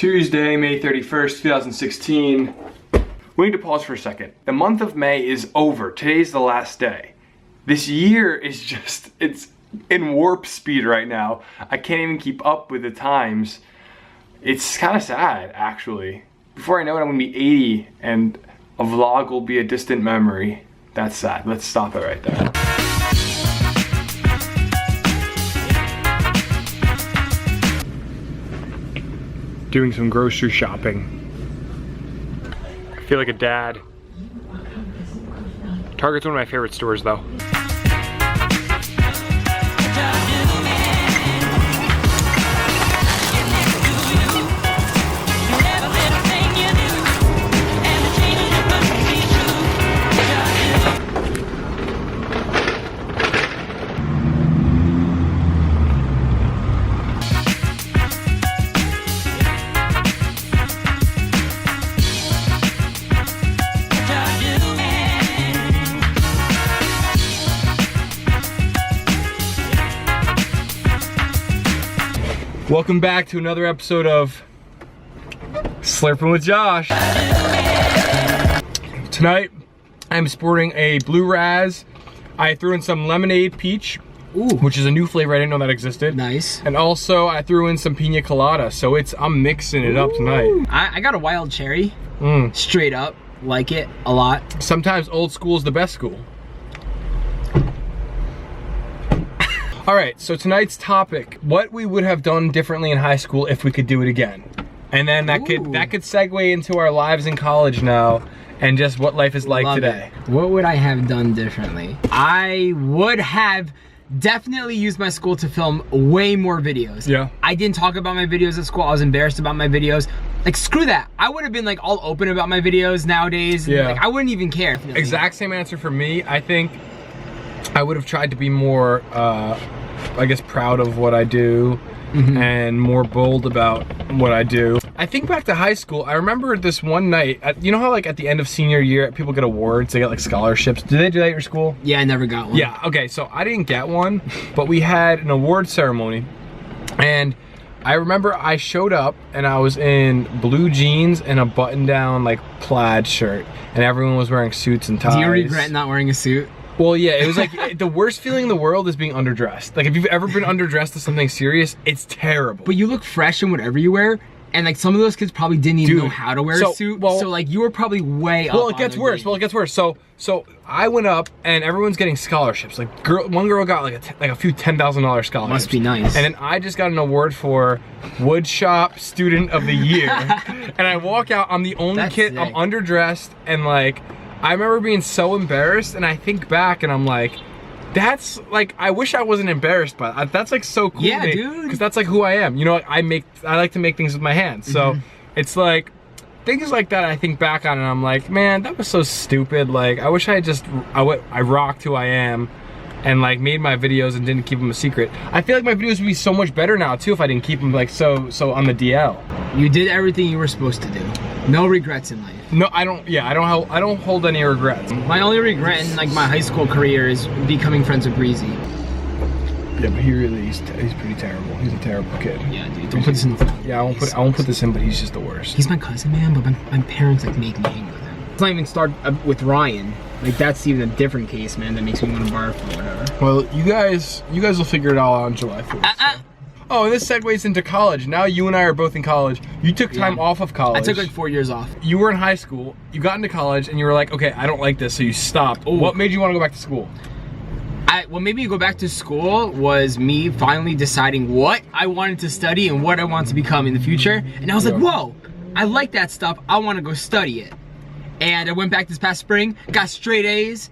Tuesday, May 31st, 2016. We need to pause for a second. The month of May is over. Today's the last day. This year is just, it's in warp speed right now. I can't even keep up with the times. It's kind of sad, actually. Before I know it, I'm gonna be 80 and a vlog will be a distant memory. That's sad. Let's stop it right there. Doing some grocery shopping. I feel like a dad. Target's one of my favorite stores though. Welcome back to another episode of Slurping with Josh. Tonight, I'm sporting a Blue Raz. I threw in some lemonade peach, which is a new flavor. I didn't know that existed. Nice. And also, I threw in some pina colada. So I'm mixing it up tonight. I got a wild cherry. Straight up, like it a lot. Sometimes old school is the best school. All right, so tonight's topic, what we would have done differently in high school if we could do it again. And then that could segue into our lives in college now and just what life is like today. What would I have done differently? I would have definitely used my school to film way more videos. Yeah. I didn't talk about my videos at school. I was embarrassed about my videos. Like, screw that. I would have been like all open about my videos nowadays. Yeah. Like, I wouldn't even care. Exact same answer for me. I think I would have tried to be more, I guess, proud of what I do and more bold about what I do. I think back to high school, I remember this one night, you know how like at the end of senior year, people get awards, they get like scholarships. Do they do that at your school? Yeah, I never got one. Yeah, okay, so I didn't get one, but we had an award ceremony and I remember I showed up and I was in blue jeans and a button-down like plaid shirt and everyone was wearing suits and ties. Do you regret not wearing a suit? Well, yeah, it was like the worst feeling in the world is being underdressed. Like if you've ever been underdressed to something serious, it's terrible. But you look fresh in whatever you wear, and like some of those kids probably didn't even know how to wear a suit. So like you were probably way up. Well, it gets worse. Well, it gets worse. So I went up and everyone's getting scholarships. Like one girl got like a few $10,000 scholarships. Must be nice. And then I just got an award for Woodshop Student of the Year. And I walk out, I'm the only kid, I'm underdressed and like, I remember being so embarrassed and I think back and I'm like, that's like, I wish I wasn't embarrassed by that. That's like so cool. Yeah, dude. Because that's like who I am. You know, I like to make things with my hands. So it's like, things like that I think back on and I'm like, man, that was so stupid. Like, I wish I rocked who I am and like made my videos and didn't keep them a secret. I feel like my videos would be so much better now too if I didn't keep them like so on the DL. You did everything you were supposed to do. No regrets in life. No, I don't hold any regrets. My only regret in like my high school career is becoming friends with Breezy. Yeah, but he's pretty terrible. He's a terrible kid. Yeah, dude. Don't put this in the phone. Yeah, I won't put this in, but he's just the worst. He's my cousin, man, but my parents like make me hang with him. Let's not even start with Ryan. Like that's even a different case, man, that makes me want to barf or whatever. Well, you guys will figure it all out on July 4th. So. Oh, and this segues into college. Now you and I are both in collage. You took time off of college. I took like 4 years off. You were in high school, you got into college, and you were like, okay, I don't like this, so you stopped. Ooh. What made you want to go back to school? What made me go back to school was me finally deciding what I wanted to study and what I wanted to become in the future. And I was like, whoa, I like that stuff. I want to go study it. And I went back this past spring, got straight A's,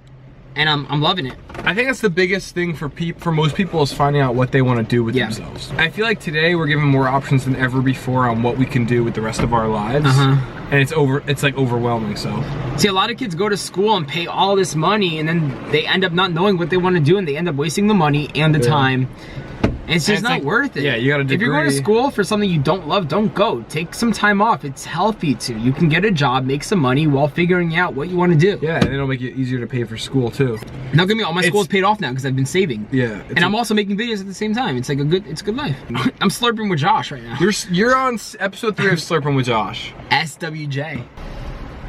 and I'm loving it. I think that's the biggest thing for most people is finding out what they want to do with themselves. I feel like today we're given more options than ever before on what we can do with the rest of our lives. And it's like overwhelming, so. See, a lot of kids go to school and pay all this money and then they end up not knowing what they want to do and they end up wasting the money and the time. It's just not like, worth it. yeah, you got a If you're going to degree. school for something you don't love, don't go. Take some time off. It's healthy too. You can get a job, make some money while figuring out what you want to do. Yeah, and it'll make it easier to pay for school too. Now, give me all my school's paid off now because I've been saving. Yeah, And I'm also making videos at the same time. It's like it's a good life. I'm slurping with Josh right now. You're on episode 3 of Slurping with Josh. SWJ.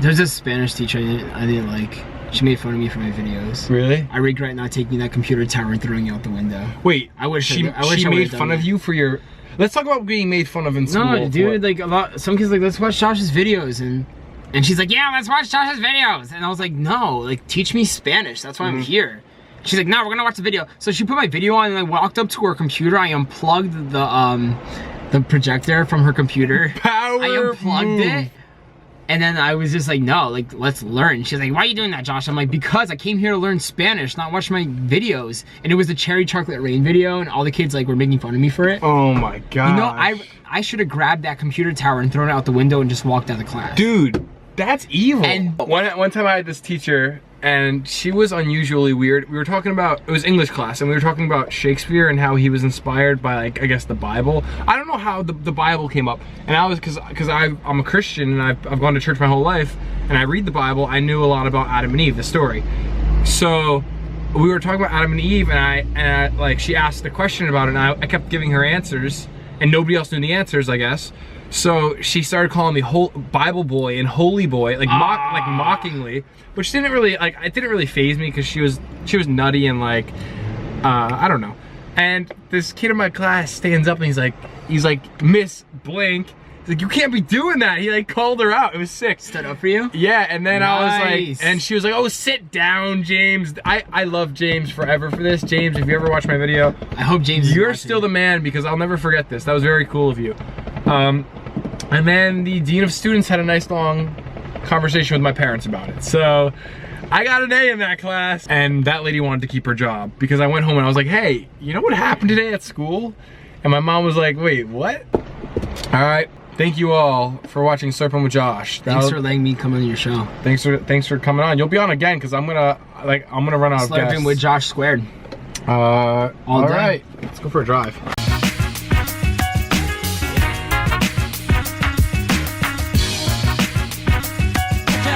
There's this Spanish teacher I didn't like. She made fun of me for my videos. Really? I regret not taking that computer tower and throwing it out the window. Wait, I wish she I wish I made would've fun done of that. you for your. Let's talk about being made fun of in school. No, dude, like some kids like, let's watch Josh's videos, and she's like, yeah, let's watch Josh's videos, and I was like, no, like teach me Spanish. That's why I'm here. She's like, no, we're gonna watch the video. So she put my video on, and I walked up to her computer. I unplugged the projector from her computer. Power I unplugged move. it. And then I was just like, no, like, let's learn. She's like, why are you doing that, Josh? I'm like, because I came here to learn Spanish, not watch my videos. And it was the Cherry Chocolate Rain video, and all the kids like were making fun of me for it. Oh my god. You know, I should have grabbed that computer tower and thrown it out the window and just walked out of class. Dude, that's evil. And- one time I had this teacher, and she was unusually weird. We were talking about, it was English class, and we were talking about Shakespeare and how he was inspired by, like, I guess the Bible. I don't know how the Bible came up, and I was, because I'm a Christian and I've gone to church my whole life, and I read the Bible. I knew a lot about Adam and Eve, the story. So we were talking about Adam and Eve, and I like, she asked a question about it, and I kept giving her answers, and nobody else knew the answers, I guess. So she started calling me Bible boy and holy boy, like mockingly, which didn't really, like, it didn't really faze me because she was nutty and like, I don't know. And this kid in my class stands up and he's like, Miss Blank. He's like, you can't be doing that. He like called her out. It was sick. Stood up for you? Yeah, and then I was Nice. like, and she was like, oh, sit down, James. I love James forever for this. James, if you ever watch my video, I hope James is you're watching. still the man because I'll never forget this. That was very cool of you. And then the dean of students had a nice long conversation with my parents about it. So I got an A in that class, and that lady wanted to keep her job because I went home and I was like, hey, you know what happened today at school? And my mom was like, wait, what? All right. Thank you all for watching Slurping with Josh. Thanks for letting me come on your show. Thanks for coming on. You'll be on again because I'm gonna run out of guests. Slurping with Josh squared. All day. right. Let's go for a drive.